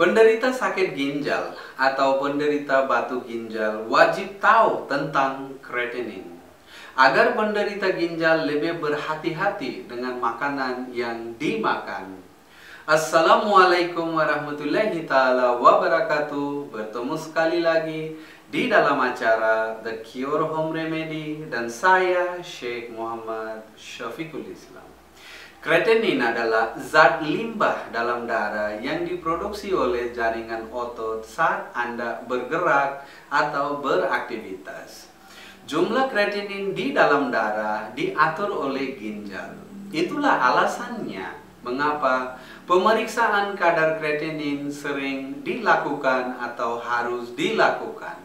Penderita sakit ginjal atau penderita batu ginjal wajib tahu tentang kreatinin agar penderita ginjal lebih berhati-hati dengan makanan yang dimakan. Assalamualaikum warahmatullahi taala wabarakatuh. Bertemu sekali lagi di dalam acara The Cure Home Remedy dan saya Syekh Muhammad Syafiqul Islam. Kreatinin adalah zat limbah dalam darah yang diproduksi oleh jaringan otot saat Anda bergerak atau beraktivitas. Jumlah kreatinin di dalam darah diatur oleh ginjal. Itulah alasannya mengapa pemeriksaan kadar kreatinin sering dilakukan atau harus dilakukan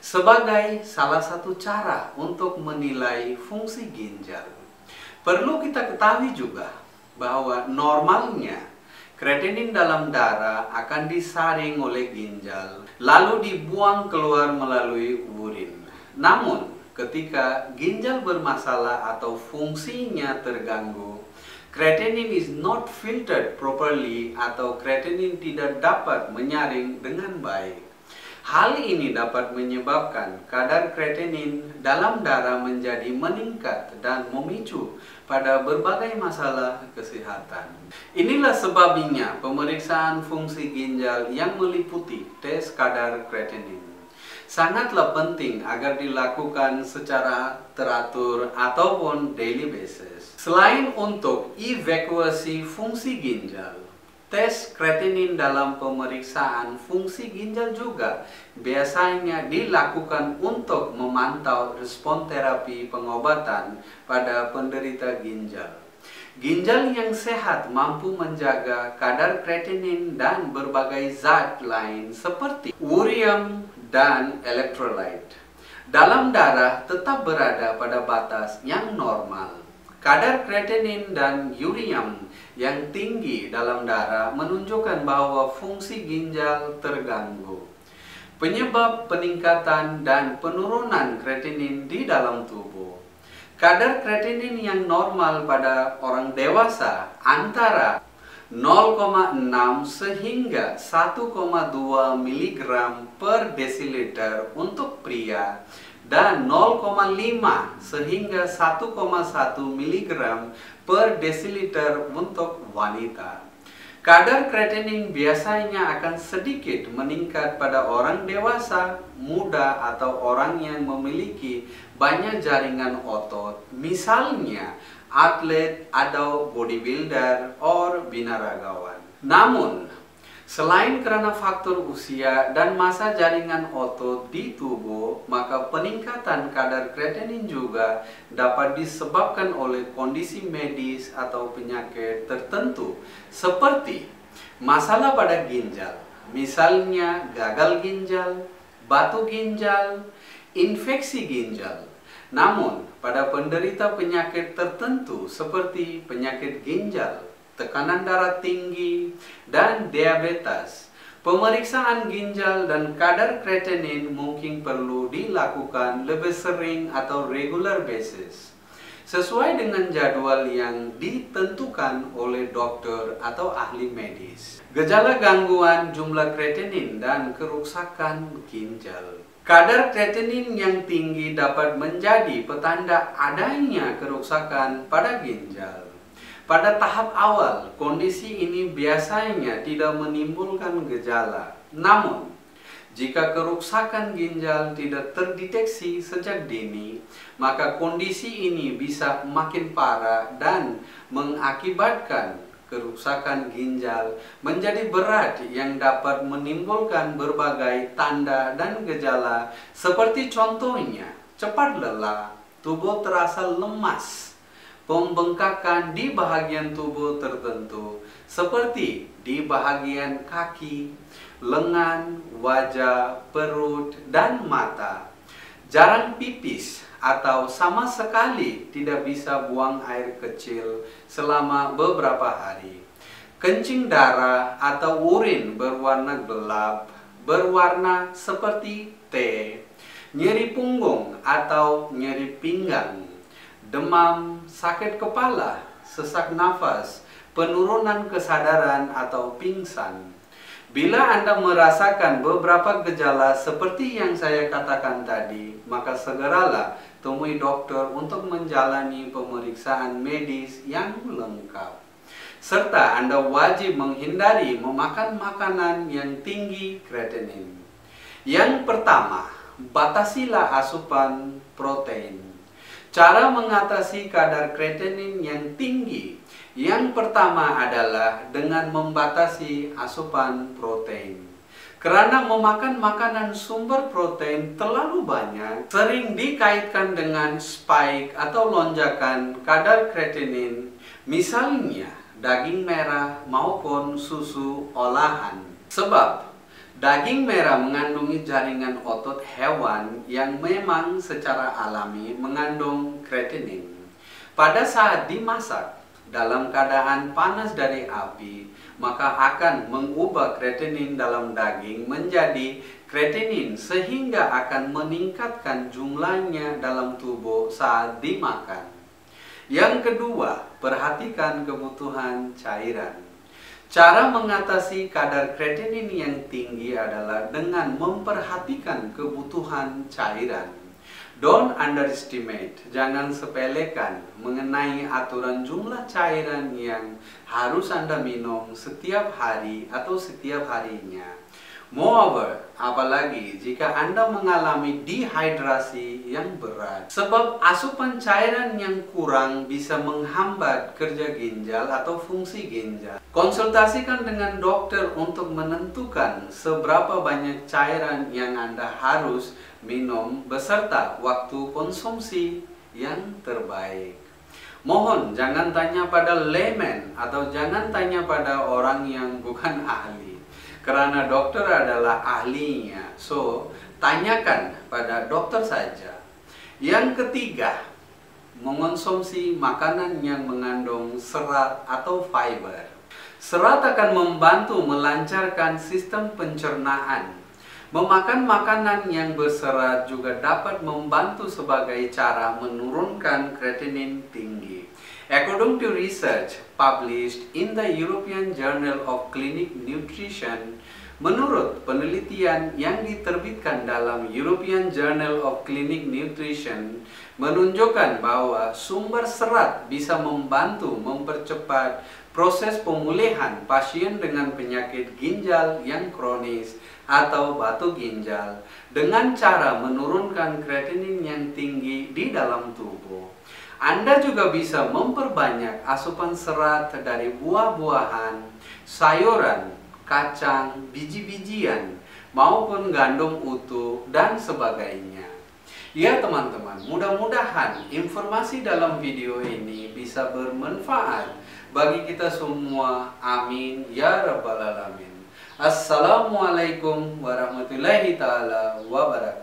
sebagai salah satu cara untuk menilai fungsi ginjal. Perlu kita ketahui juga bahwa normalnya kreatinin dalam darah akan disaring oleh ginjal lalu dibuang keluar melalui urin. Namun ketika ginjal bermasalah atau fungsinya terganggu, kreatinin is not filtered properly atau kreatinin tidak dapat menyaring dengan baik. Hal ini dapat menyebabkan kadar kreatinin dalam darah menjadi meningkat dan memicu pada berbagai masalah kesehatan. Inilah sebabnya pemeriksaan fungsi ginjal yang meliputi tes kadar kreatinin sangatlah penting agar dilakukan secara teratur ataupun daily basis. Selain untuk evakuasi fungsi ginjal, tes kreatinin dalam pemeriksaan fungsi ginjal juga biasanya dilakukan untuk memantau respon terapi pengobatan pada penderita ginjal. Ginjal yang sehat mampu menjaga kadar kreatinin dan berbagai zat lain seperti urium dan elektrolit dalam darah tetap berada pada batas yang normal. Kadar kreatinin dan urium yang tinggi dalam darah menunjukkan bahwa fungsi ginjal terganggu. Penyebab peningkatan dan penurunan kreatinin di dalam tubuh. Kadar kreatinin yang normal pada orang dewasa antara 0,6 sehingga 1,2 mg per desiliter untuk pria dan 0,5 sehingga 1,1 mg per desiliter untuk wanita. Kadar kreatinin biasanya akan sedikit meningkat pada orang dewasa, muda atau orang yang memiliki banyak jaringan otot, misalnya atlet atau bodybuilder or binaragawan. Namun, selain karena faktor usia dan masa jaringan otot di tubuh, maka peningkatan kadar kreatinin juga dapat disebabkan oleh kondisi medis atau penyakit tertentu seperti masalah pada ginjal, misalnya gagal ginjal, batu ginjal, infeksi ginjal. Namun, pada penderita penyakit tertentu seperti penyakit ginjal, tekanan darah tinggi, dan diabetes, pemeriksaan ginjal dan kadar kreatinin mungkin perlu dilakukan lebih sering atau regular basis, sesuai dengan jadwal yang ditentukan oleh dokter atau ahli medis. Gejala gangguan jumlah kreatinin dan kerusakan ginjal. Kadar kreatinin yang tinggi dapat menjadi petanda adanya kerusakan pada ginjal. Pada tahap awal, kondisi ini biasanya tidak menimbulkan gejala. Namun, jika kerusakan ginjal tidak terdeteksi sejak dini, maka kondisi ini bisa makin parah dan mengakibatkan kerusakan ginjal menjadi berat yang dapat menimbulkan berbagai tanda dan gejala seperti contohnya cepat lelah, tubuh terasa lemas, pembengkakan di bahagian tubuh tertentu seperti di bahagian kaki, lengan, wajah, perut, dan mata, jarang pipis atau sama sekali tidak bisa buang air kecil selama beberapa hari, kencing darah atau urin berwarna gelap, berwarna seperti teh, nyeri punggung atau nyeri pinggang, demam, sakit kepala, sesak nafas, penurunan kesadaran atau pingsan, Bila Anda merasakan beberapa gejala seperti yang saya katakan tadi, maka segeralah temui dokter untuk menjalani pemeriksaan medis yang lengkap. Serta Anda wajib menghindari memakan makanan yang tinggi kreatinin. Yang pertama, batasilah asupan protein. Cara mengatasi kadar kreatinin yang tinggi yang pertama adalah dengan membatasi asupan protein. Karena memakan makanan sumber protein terlalu banyak sering dikaitkan dengan spike atau lonjakan kadar kreatinin, misalnya daging merah maupun susu olahan. Sebab daging merah mengandungi jaringan otot hewan yang memang secara alami mengandung kreatinin. Pada saat dimasak dalam keadaan panas dari api, maka akan mengubah kreatinin dalam daging menjadi kreatinin sehingga akan meningkatkan jumlahnya dalam tubuh saat dimakan. Yang kedua, perhatikan kebutuhan cairan. Cara mengatasi kadar kreatinin yang tinggi adalah dengan memperhatikan kebutuhan cairan. Don't underestimate, jangan sepelekan mengenai aturan jumlah cairan yang harus Anda minum setiap hari atau setiap harinya. Moreover, apalagi jika Anda mengalami dehidrasi yang berat. Sebab asupan cairan yang kurang bisa menghambat kerja ginjal atau fungsi ginjal. Konsultasikan dengan dokter untuk menentukan seberapa banyak cairan yang Anda harus minum beserta waktu konsumsi yang terbaik. Mohon jangan tanya pada layman atau jangan tanya pada orang yang bukan ahli. Karena dokter adalah ahlinya, so tanyakan pada dokter saja. Yang ketiga, mengonsumsi makanan yang mengandung serat atau fiber. Serat akan membantu melancarkan sistem pencernaan. Memakan makanan yang berserat juga dapat membantu sebagai cara menurunkan kreatinin tinggi. According to research published in the European Journal of Clinical Nutrition, menurut penelitian yang diterbitkan dalam European Journal of Clinical Nutrition, menunjukkan bahwa sumber serat bisa membantu mempercepat proses pemulihan pasien dengan penyakit ginjal yang kronis atau batu ginjal dengan cara menurunkan kreatinin yang tinggi di dalam tubuh. Anda juga bisa memperbanyak asupan serat dari buah-buahan, sayuran, kacang, biji-bijian, maupun gandum utuh, dan sebagainya. Ya teman-teman, mudah-mudahan informasi dalam video ini bisa bermanfaat bagi kita semua. Amin ya rabbal alamin. Assalamualaikum warahmatullahi taala wabarakatuh.